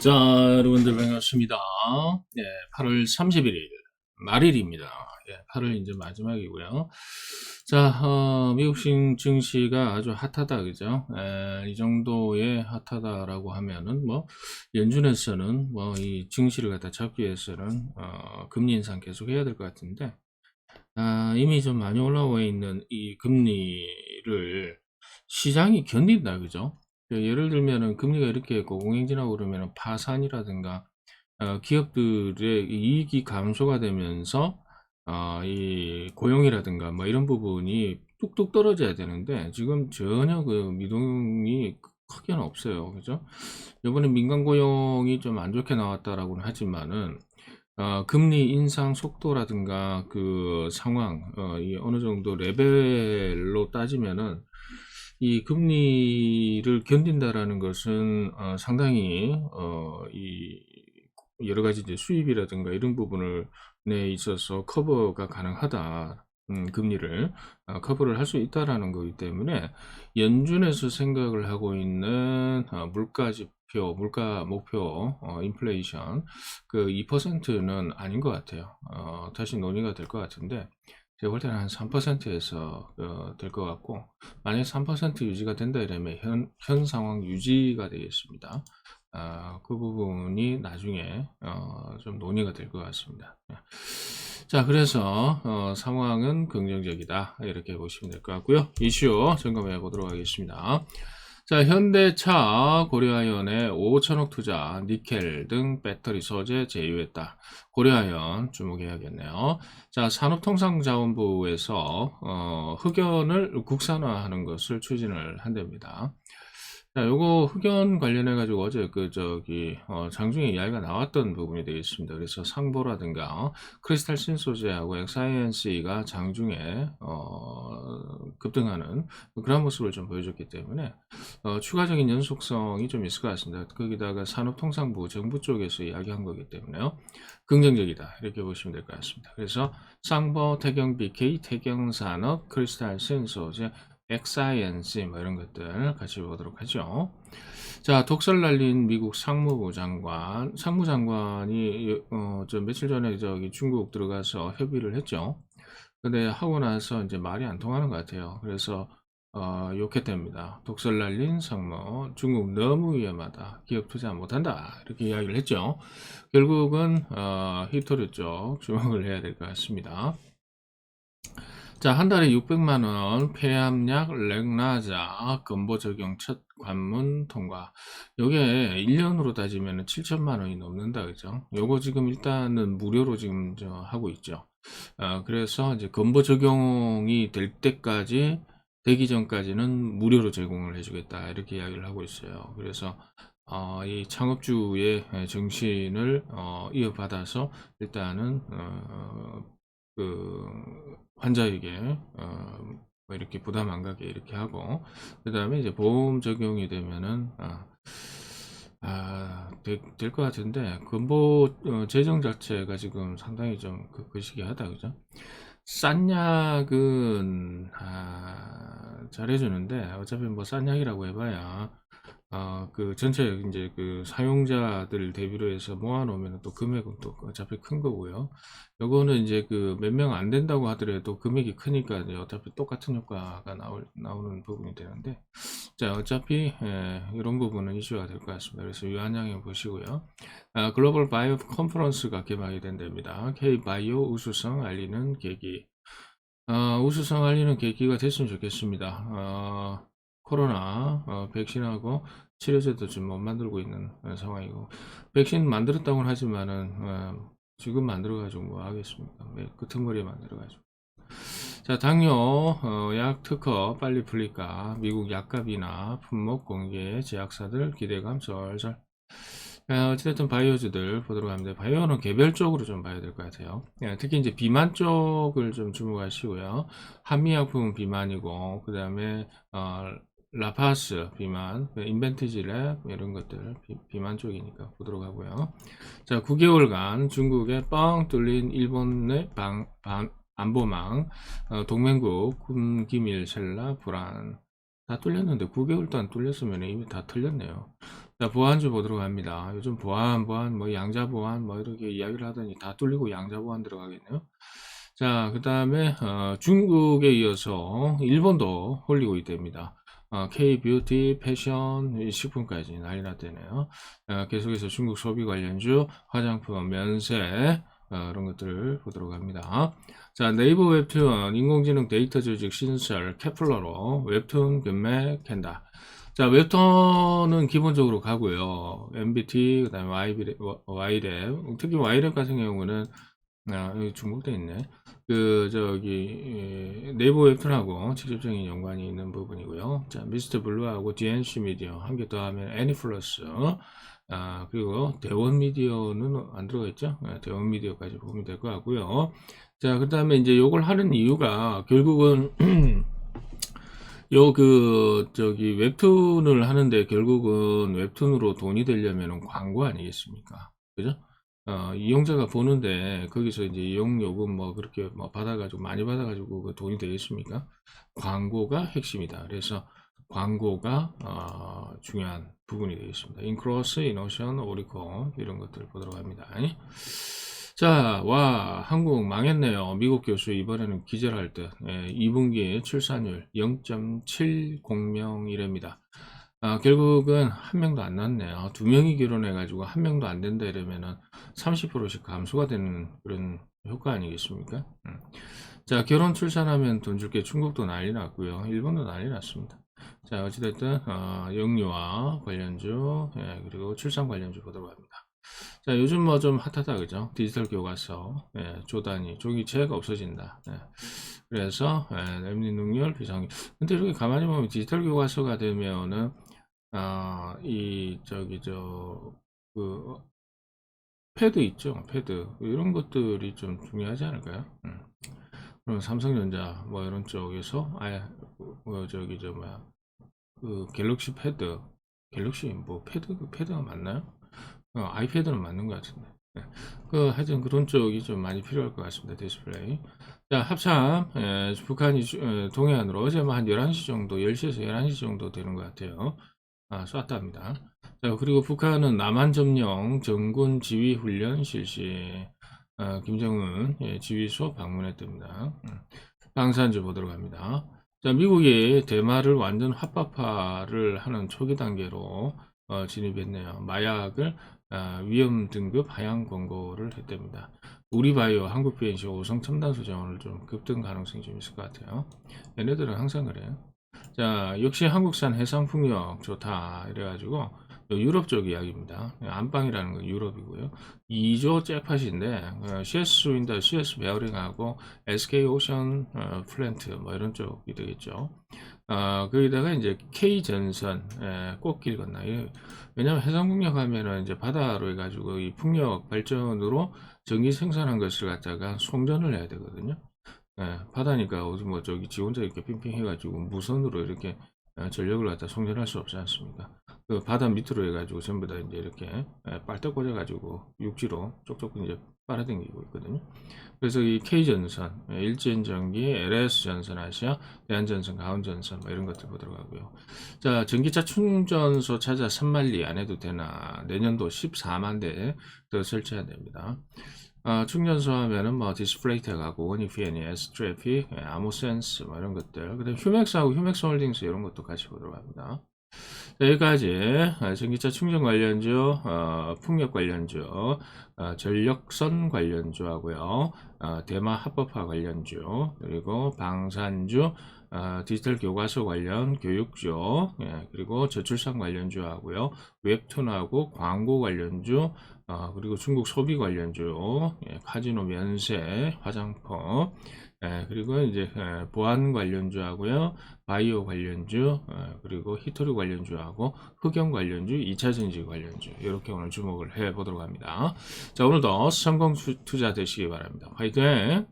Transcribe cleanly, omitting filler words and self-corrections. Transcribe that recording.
자, 여러분들 반갑습니다. 예, 8월 31일 말일입니다. 예, 8월 이제 마지막이고요. 자, 미국 증시가 아주 핫하다, 그죠? 이 정도의 핫하다라고 하면은 뭐 연준에서는 뭐 이 증시를 갖다 잡기 위해서는 금리 인상 계속 해야 될 것 같은데, 이미 좀 많이 올라와 있는 이 금리를 시장이 견딘다, 그죠? 예를 들면은 금리가 이렇게 고공행진하고 그러면은 파산이라든가 기업들의 이익이 감소가 되면서 이 고용이라든가 뭐 이런 부분이 뚝뚝 떨어져야 되는데 지금 전혀 그 미동이 크게는 없어요. 그죠? 이번에 민간 고용이 좀 안 좋게 나왔다라고는 하지만은 금리 인상 속도라든가 그 상황, 이 어느 정도 레벨로 따지면은 이 금리를 견딘다라는 것은 상당히 이 여러 가지 이제 수입이라든가 이런 부분을 내 있어서 커버가 가능하다. 금리를 커버를 할 수 있다라는 거기 때문에 연준에서 생각을 하고 있는 물가 지표, 물가 목표, 인플레이션 그 2%는 아닌 것 같아요. 다시 논의가 될 것 같은데 제가 볼 때는 한 3%에서 될 것 같고 만약에 3% 유지가 된다 이러면 현 상황 유지가 되겠습니다. 그 부분이 나중에 좀 논의가 될 것 같습니다. 자, 그래서 상황은 긍정적이다 이렇게 보시면 될 것 같고요. 이슈 점검해 보도록 하겠습니다. 자, 현대차 고려아연에 5천억 투자, 니켈 등 배터리 소재 제휴했다. 고려아연 주목해야겠네요. 자, 산업통상자원부에서 흑연을 국산화하는 것을 추진을 한답니다. 자, 요거 흑연 관련해 가지고 어제 장중에 이야기가 나왔던 부분이 되겠습니다. 그래서 상보라든가 크리스탈 신소재하고 엑사이언스가 장중에 급등하는 그런 모습을 좀 보여줬기 때문에 추가적인 연속성이 좀 있을 것 같습니다. 거기다가 산업통상부 정부 쪽에서 이야기한 거기 때문에요. 긍정적이다 이렇게 보시면 될 것 같습니다. 그래서 쌍보, 태경 BK, 태경산업, 크리스탈 신소재, 엑사이언스 뭐 이런 것들 같이 보도록 하죠. 자, 독설 날린 미국 상무장관이 저 며칠 전에 저기 중국 들어가서 협의를 했죠. 근데 하고 나서 이제 말이 안 통하는 것 같아요. 그래서 욕했답니다. 독설 날린 상무, 중국 너무 위험하다. 기업 투자 못한다. 이렇게 이야기를 했죠. 결국은 히토류 쪽 주목을 해야 될 것 같습니다. 자, 한 달에 600만 원 폐암약 렉나자 건보 적용 첫 관문 통과. 요게 1년으로 따지면 7천만 원이 넘는다, 그죠? 요거 지금 일단은 무료로 지금 하고 있죠. 그래서 이제 건보 적용이 될 때까지 되기 전까지는 무료로 제공을 해주겠다 이렇게 이야기를 하고 있어요. 그래서 이 창업주의 정신을 이어받아서 일단은 그 환자에게 뭐 이렇게 부담 안 가게 이렇게 하고 그 다음에 이제 보험 적용이 되면은 될 것 같은데 근보 재정 자체가 지금 상당히 좀 그 시기하다 그죠? 싼 약은 잘해주는데 어차피 뭐 싼 약이라고 해봐야 그 전체 이제 그 사용자들 대비로 해서 모아놓으면 또 금액은 또 어차피 큰 거고요. 요거는 이제 그 몇 명 안 된다고 하더라도 금액이 크니까 이제 어차피 똑같은 효과가 나오는 부분이 되는데 자, 어차피 이런 부분은 이슈가 될 것 같습니다. 그래서 유한양해 보시고요. 글로벌 바이오 컨퍼런스가 개막이 된답니다. K-바이오 우수성 알리는 계기. 우수성 알리는 계기가 됐으면 좋겠습니다. 코로나 백신하고 치료제도 지금 못 만들고 있는 상황이고 백신 만들었다고는 하지만은 지금 만들어가지고 뭐 하겠습니까? 끄트머리에 만들어가지고 자, 당뇨 약 특허 빨리 풀릴까? 미국 약값이나 품목 공개 제약사들 기대감 절절. 어쨌든 바이오주들 보도록 합니다. 바이오는 개별적으로 좀 봐야 될 것 같아요. 특히 이제 비만 쪽을 좀 주목하시고요. 한미약품 비만이고 그 다음에 라파스 비만, 인벤티지랩 이런 것들 비만 쪽이니까 보도록 하고요. 자, 9개월간 중국에 뻥 뚫린 일본의 안보망, 동맹국 군기밀 셀라 불안 다 뚫렸는데 9개월 동안 뚫렸으면 이미 다 털렸네요. 자, 보안주 보도록 합니다. 요즘 보안, 뭐 양자 보안, 뭐 이렇게 이야기를 하더니 다 뚫리고 양자 보안 들어가겠네요. 자, 그 다음에 중국에 이어서 일본도 홀리고 됩니다. K-뷰티, 패션, 식품까지 난리 났대네요. 계속해서 중국 소비 관련주, 화장품, 면세, 이런 것들을 보도록 합니다. 자, 네이버 웹툰, 인공지능 데이터 조직 신설, 케플러로 웹툰 금매 캔다. 자, 웹툰은 기본적으로 가고요. MBT, 그 다음에 Y랩, 특히 Y랩 같은 경우는, 여기 중국도 있네. 네이버 웹툰하고 직접적인 연관이 있는 부분이고요. 자, 미스터 블루하고 DNC 미디어, 한 개 더 하면 애니플러스, 그리고 대원 미디어는 안 들어가 있죠? 대원 미디어까지 보면 될 것 같고요. 자, 그 다음에 이제 요걸 하는 이유가 결국은, 웹툰을 하는데 결국은 웹툰으로 돈이 되려면 광고 아니겠습니까? 그죠? 이용자가 보는데 거기서 이제 이용 요금 뭐 그렇게 뭐 받아가지고 많이 받아가지고 그 돈이 되겠습니까? 광고가 핵심이다. 그래서 광고가 중요한 부분이 되겠습니다. 인크로스, 이노션, 오리콘 이런 것들을 보도록 합니다. 자, 와, 한국 망했네요. 미국 교수 이번에는 기절할 듯. 2분기 출산율 0.700이랍니다. 결국은 한 명도 안 낳네요. 두 명이 결혼해가지고 한 명도 안 된다 이러면은 30%씩 감소가 되는 그런 효과 아니겠습니까? 자, 결혼 출산하면 돈 줄게 중국도 난리 났고요. 일본도 난리 났습니다. 자, 어찌됐든 영유아 관련주, 그리고 출산 관련주 보도록 합니다. 자, 요즘 뭐 좀 핫하다, 그죠? 디지털 교과서, 조단위, 종이책 없어진다. 그래서, 랩립 능률, 비상위. 근데 이렇게 가만히 보면 디지털 교과서가 되면은, 패드 있죠? 패드. 이런 것들이 좀 중요하지 않을까요? 그럼 삼성전자, 뭐 이런 쪽에서, 갤럭시 패드. 갤럭시, 뭐, 패드가 맞나요? 아이패드는 맞는 것 같은데. 하여튼 그런 쪽이 좀 많이 필요할 것 같습니다. 디스플레이. 자, 합참, 북한이 동해안으로 어제 뭐 한 11시 정도, 10시에서 11시 정도 되는 것 같아요. 쐈답니다. 자, 그리고 북한은 남한 점령 정군 지휘 훈련 실시. 김정은 지휘소 방문했답니다. 방산주 보도록 합니다. 자, 미국이 대마를 완전 합법화를 하는 초기 단계로 진입했네요. 마약을 위험 등급 하향 권고를 했답니다. 우리바이오, 한국비엔시, 오성 첨단소 자원을 좀 급등 가능성이 좀 있을 것 같아요. 얘네들은 항상 그래요. 자, 역시 한국산 해상풍력 좋다 이래가지고 유럽 쪽 이야기입니다. 안방이라는 건 유럽이고요. 2조 잭팟인데 CS 윈더, CS 베어링하고 SK 오션 플랜트 뭐 이런 쪽이 되겠죠. 거기다가 이제 K 전선 꽃길 건너요. 왜냐하면 해상풍력 하면은 이제 바다로 해가지고 이 풍력 발전으로 전기 생산한 것을 갖다가 송전을 해야 되거든요. 바다니까 어디 뭐 저기 지 혼자 이렇게 핑핑 해가지고 무선으로 이렇게 전력을 갖다 송전할 수 없지 않습니까? 그 바다 밑으로 해가지고 전부 다 이제 이렇게 빨대 꽂아가지고 육지로 쪽쪽 이제 빨아당기고 있거든요. 그래서 이 K전선, 일진전기, LS전선 아시아, 대한전선, 가온전선 뭐 이런 것들 보도록 하고요. 자, 전기차 충전소 찾아 3만리 안 해도 되나? 내년도 14만 대 더 설치해야 됩니다. 충전소 하면은 뭐 디스플레이트 가고 원이피엔이, 에스트래피, 아모센스 뭐 이런 것들. 그다음 휴맥스하고 휴맥스홀딩스 이런 것도 같이 보도록 합니다. 자, 여기까지 전기차 충전 관련주, 풍력 관련주, 전력선 관련주 하고요. 대마 합법화 관련주, 그리고 방산주, 디지털 교과서 관련 교육주, 그리고 저출산 관련주 하고요. 웹툰하고 광고 관련주, 그리고 중국 소비 관련주, 카지노 면세, 화장품, 그리고 이제 보안 관련주 하고요. 바이오 관련주, 그리고 히토리 관련주하고 흑연 관련주, 2차 전지 관련주 이렇게 오늘 주목을 해 보도록 합니다. 자, 오늘도 성공 투자 되시기 바랍니다. 화이팅!